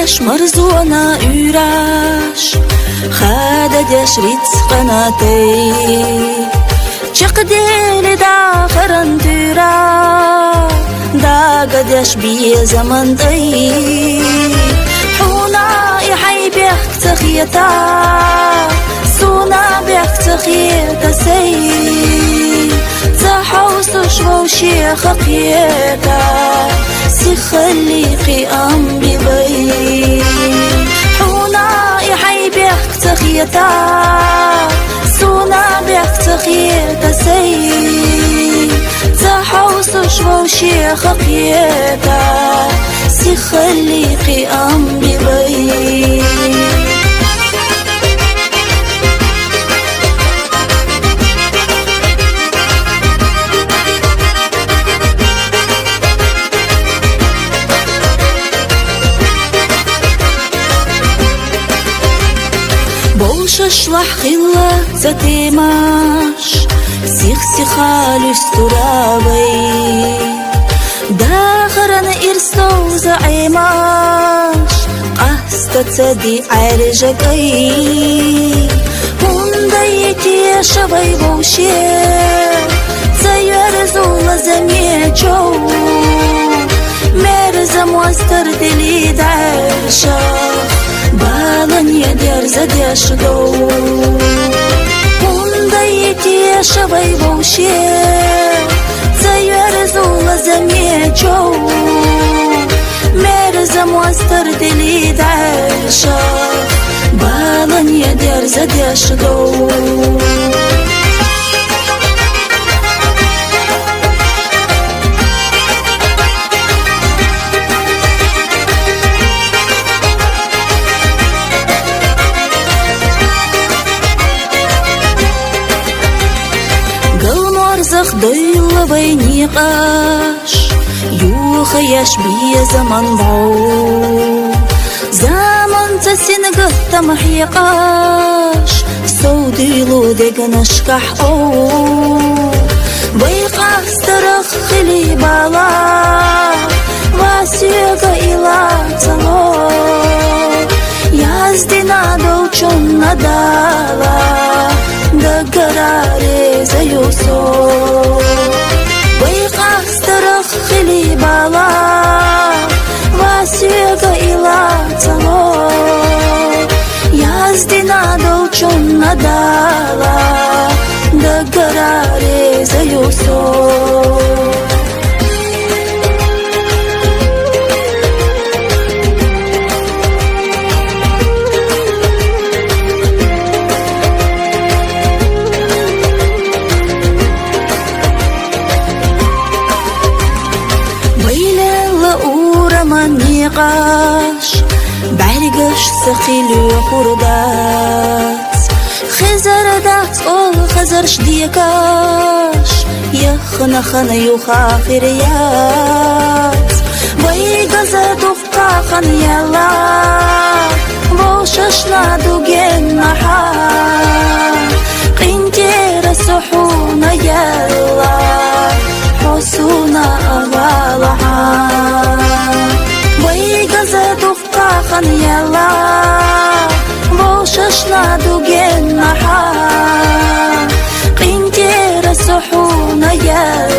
ديش مرزونا يراش خاد ديش ريتس قناتي چقديل داخرن تورا دا قديش بي زمن دي حونا يحي بيخ تخيتا سونا بيخ تخيتا سي تحوس شو شيخ قيتا سي خليقي أم ببي حونا يحي بيخ تخيتا سونا بيخ تخيتا سي تحوس شو شيخ قيتا سي خليقي أم ببي بوشش وحخيلة تتيماش سيخ سيخالو استرابي داخرن إرسو زعيماش قهستا تدي عرجكي هندايتي شبي بوشي زيارزو لزميجو مرزم واستردلي دعرشا بالن يدير زد يشدو هندايتي شبي بوشي زيارزو لزميجو مرزم واستردلي دعرشا بالن يدير زد يشدو ضيل بينيقاش يوخيش بي زمن ضعو زمن تسين قهت محيقاش سوديلو ديقنش كحقو بيقا استرخ خلي بالا واسيق إلا تلو يازدنا دوچون ندالا دقراري زيوسو ويقع استرخ خلي بالا واسيق إلا تلو يازدنا دوچون ندالا دقراري زيوسو نقاش بعرقش سخيلو قردات خزردات أول خزرش ديكاش يخنا خنا يوخا خيريات ويقزا دفقا خن يلا بوششنا دوغين محا قنتير سحونا يلا حسونا أغالها ويقزا خن يلا بوششنا دوغين محا قنتير سحونا يلا